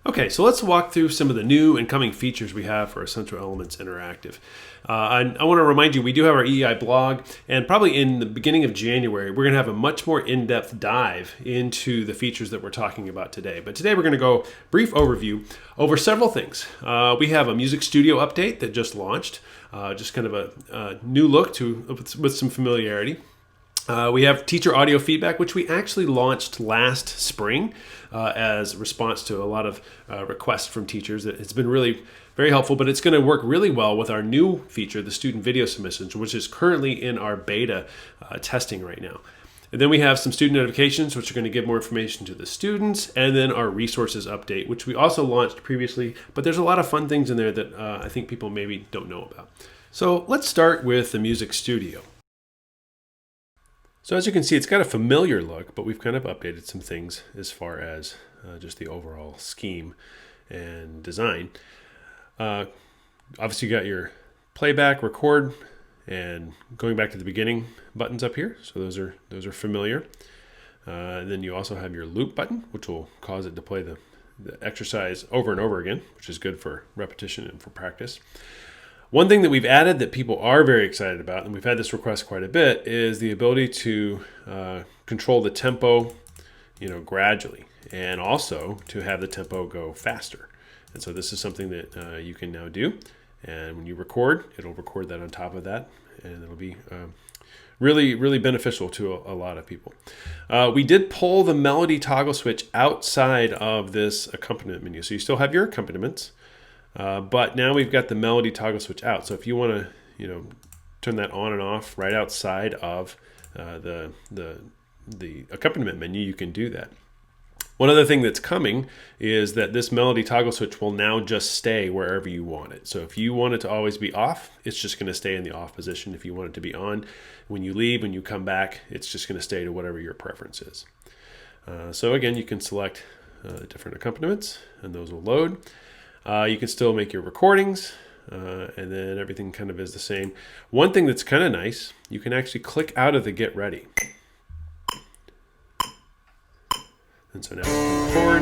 Okay, so let's walk through some of the new and coming features we have for Essential Elements Interactive. I want to remind you, we do have our EEI blog, and probably in the beginning of January, we're going to have a much more in-depth dive into the features that we're talking about today. But today we're going to go brief overview over several things. We have a music studio update that just launched, just kind of a new look with some familiarity. We have teacher audio feedback, which we actually launched last spring as a response to a lot of requests from teachers. It's been really very helpful, but it's going to work really well with our new feature, the student video submissions, which is currently in our beta testing right now. And then we have some student notifications, which are going to give more information to the students, and then our resources update, which we also launched previously, but there's a lot of fun things in there that I think people maybe don't know about. So let's start with the music studio. So as you can see, it's got a familiar look, but we've kind of updated some things as far as just the overall scheme and design. Obviously, you got your playback, record, and going back to the beginning buttons up here. So those are familiar. And then you also have your loop button, which will cause it to play the exercise over and over again, which is good for repetition and for practice. One thing that we've added that people are very excited about, and we've had this request quite a bit, is the ability to control the tempo, gradually, and also to have the tempo go faster. And so this is something that you can now do. And when you record, it'll record that on top of that, and it'll be really, really beneficial to a lot of people. We did pull the melody toggle switch outside of this accompaniment menu, so you still have your accompaniments. But now we've got the melody toggle switch out. So if you want to, turn that on and off right outside of the accompaniment menu, you can do that. One other thing that's coming is that this melody toggle switch will now just stay wherever you want it. So if you want it to always be off, it's just going to stay in the off position. If you want it to be on, when you leave, when you come back, it's just going to stay to whatever your preference is. So again, you can select different accompaniments, and those will load. You can still make your recordings, and then everything kind of is the same. One thing that's kind of nice, you can actually click out of the Get Ready. And so now we can record.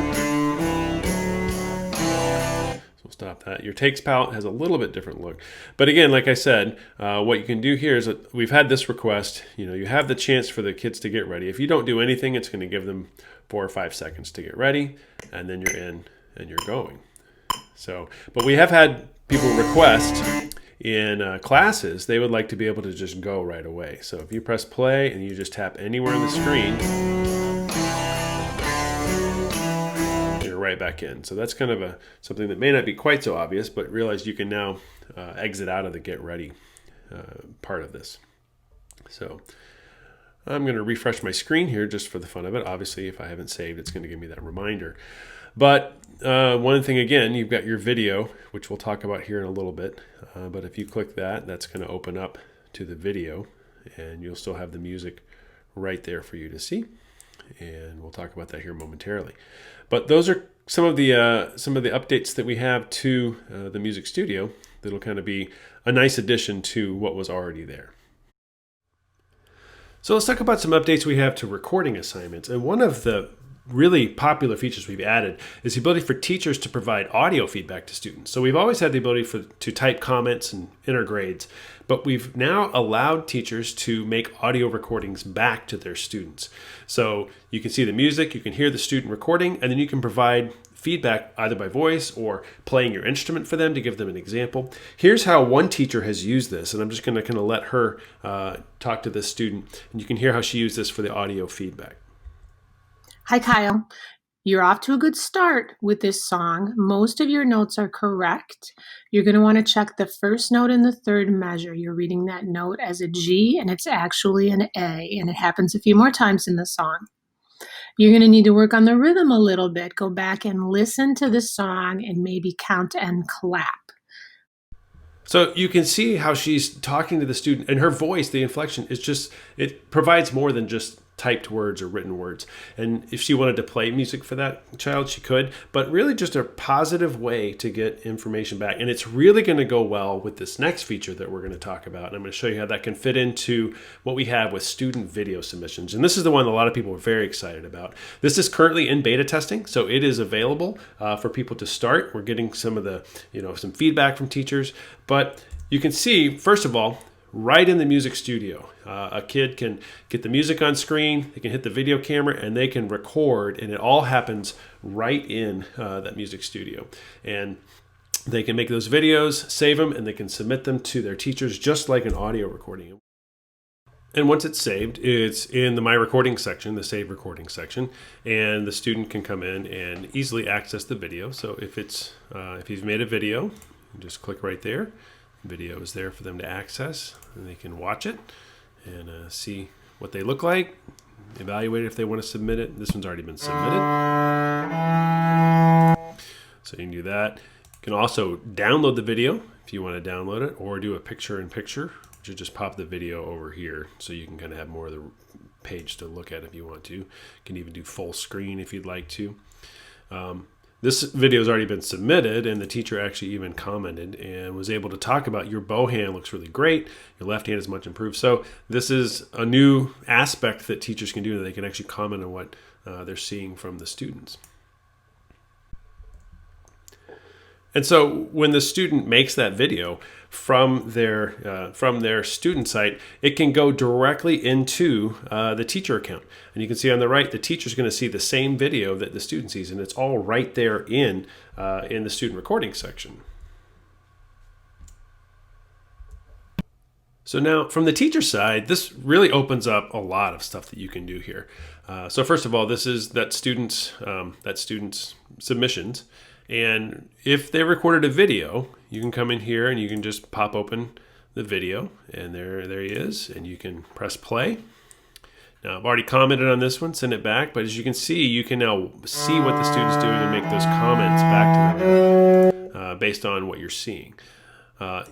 So we'll stop that. Your takes palette has a little bit different look. But again, like I said, what you can do here is that we've had this request. You have the chance for the kids to get ready. If you don't do anything, it's going to give them 4 or 5 seconds to get ready, and then you're in and you're going. So, but we have had people request in classes, they would like to be able to just go right away. So if you press play and you just tap anywhere on the screen, you're right back in. So that's kind of something that may not be quite so obvious, but realize you can now exit out of the get ready part of this. So I'm going to refresh my screen here just for the fun of it. Obviously, if I haven't saved, it's going to give me that reminder. But one thing, again, you've got your video, which we'll talk about here in a little bit. But if you click that, that's going to open up to the video, and you'll still have the music right there for you to see. And we'll talk about that here momentarily. But those are some of the updates that we have to the Music Studio that'll kind of be a nice addition to what was already there. So let's talk about some updates we have to recording assignments. And one of the really popular features we've added is the ability for teachers to provide audio feedback to students. So we've always had the ability to type comments and enter grades, but we've now allowed teachers to make audio recordings back to their students. So you can see the music, you can hear the student recording, and then you can provide feedback either by voice or playing your instrument for them to give them an example. Here's how one teacher has used this, and I'm just going to kind of let her talk to this student, and you can hear how she used this for the audio feedback. Hi, Kyle. You're off to a good start with this song. Most of your notes are correct. You're going to want to check the first note in the third measure. You're reading that note as a G, and it's actually an A, and it happens a few more times in the song. You're going to need to work on the rhythm a little bit. Go back and listen to the song and maybe count and clap. So you can see how she's talking to the student, and her voice, the inflection, is just, it provides more than just typed words or written words. And if she wanted to play music for that child, she could, but really just a positive way to get information back. And it's really going to go well with this next feature that we're going to talk about. And I'm going to show you how that can fit into what we have with student video submissions. And this is the one that a lot of people are very excited about. This is currently in beta testing, so it is available for people to start. We're getting some of the, some feedback from teachers, but you can see, first of all, right in the music studio, a kid can get the music on screen, they can hit the video camera, and they can record, and it all happens right in that music studio. And they can make those videos, save them, and they can submit them to their teachers just like an audio recording. And once it's saved, it's in the My Recording section, the Save Recording section, and the student can come in and easily access the video. So if you've made a video, you just click right there. Video is there for them to access, and they can watch it and see what they look like, evaluate it if they want to submit it. This one's already been submitted, so you can do that. You can also download the video if you want to download it, or do a picture-in-picture, which is just pop the video over here so you can kind of have more of the page to look at if you want to. You can even do full screen if you'd like to. This video has already been submitted, and the teacher actually even commented and was able to talk about your bow hand looks really great, your left hand is much improved. So this is a new aspect that teachers can do, that they can actually comment on what they're seeing from the students. And so when the student makes that video from their student site, it can go directly into the teacher account. And you can see on the right, the teacher's going to see the same video that the student sees, and it's all right there in the student recording section. So now from the teacher side, this really opens up a lot of stuff that you can do here. So first of all, this is that student's submissions. And if they recorded a video, you can come in here and you can just pop open the video, and there he is, and you can press play. Now I've already commented on this one, send it back, but as you can see, you can now see what the student's doing and make those comments back to them based on what you're seeing.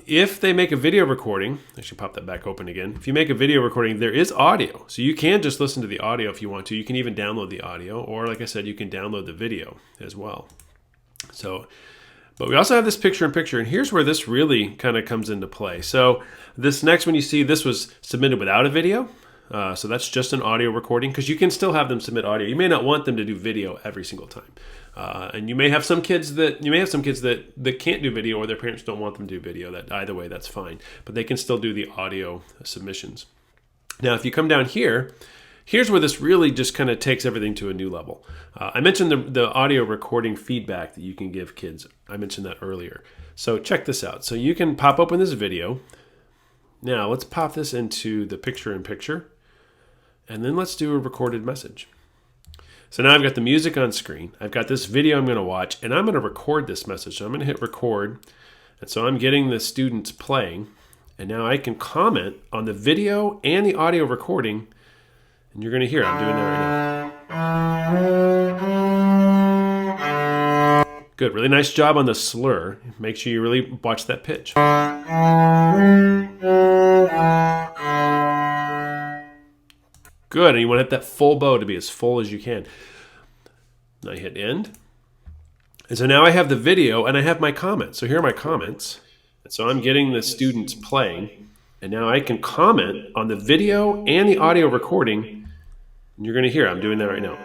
If they make a video recording, I should pop that back open again. If you make a video recording, there is audio. So you can just listen to the audio if you want to. You can even download the audio, or like I said, you can download the video as well. So, but we also have this picture-in-picture, and here's where this really kind of comes into play. So this next one, you see, this was submitted without a video. So that's just an audio recording, because you can still have them submit audio. You may not want them to do video every single time. And you may have some kids that can't do video, or their parents don't want them to do video. That either way, that's fine. But they can still do the audio submissions. Now, if you come down here, here's where this really just kind of takes everything to a new level. I mentioned the audio recording feedback that you can give kids. I mentioned that earlier. So check this out. So you can pop open this video. Now let's pop this into the picture-in-picture, and then let's do a recorded message. So now I've got the music on screen. I've got this video I'm going to watch, and I'm going to record this message. So I'm going to hit record, and so I'm getting the students playing, and now I can comment on the video and the audio recording. And you're going to hear I'm doing that right now. Good. Really nice job on the slur. Make sure you really watch that pitch. Good. And you want to hit that full bow to be as full as you can. Now I hit end. And so now I have the video and I have my comments. So here are my comments. And so I'm getting the students playing. And now I can comment on the video and the audio recording. And you're going to hear I'm doing that right now.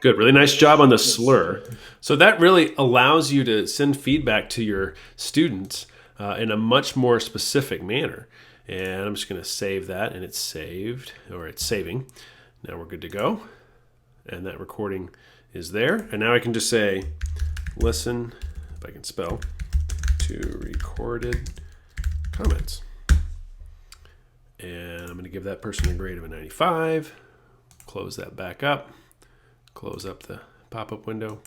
Good. Really nice job on the slur. So that really allows you to send feedback to your students in a much more specific manner. And I'm just going to save that, and it's saved, or it's saving. Now we're good to go. And that recording is there. And now I can just say, listen, if I can spell, to recorded comments. And I'm going to give that person a grade of a 95. Close that back up. Close up the pop-up window.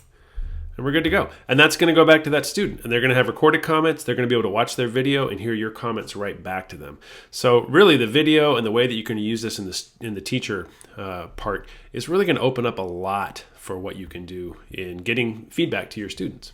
And we're good to go. And that's going to go back to that student. And they're going to have recorded comments. They're going to be able to watch their video and hear your comments right back to them. So really the video and the way that you can use this in the teacher part is really going to open up a lot for what you can do in getting feedback to your students.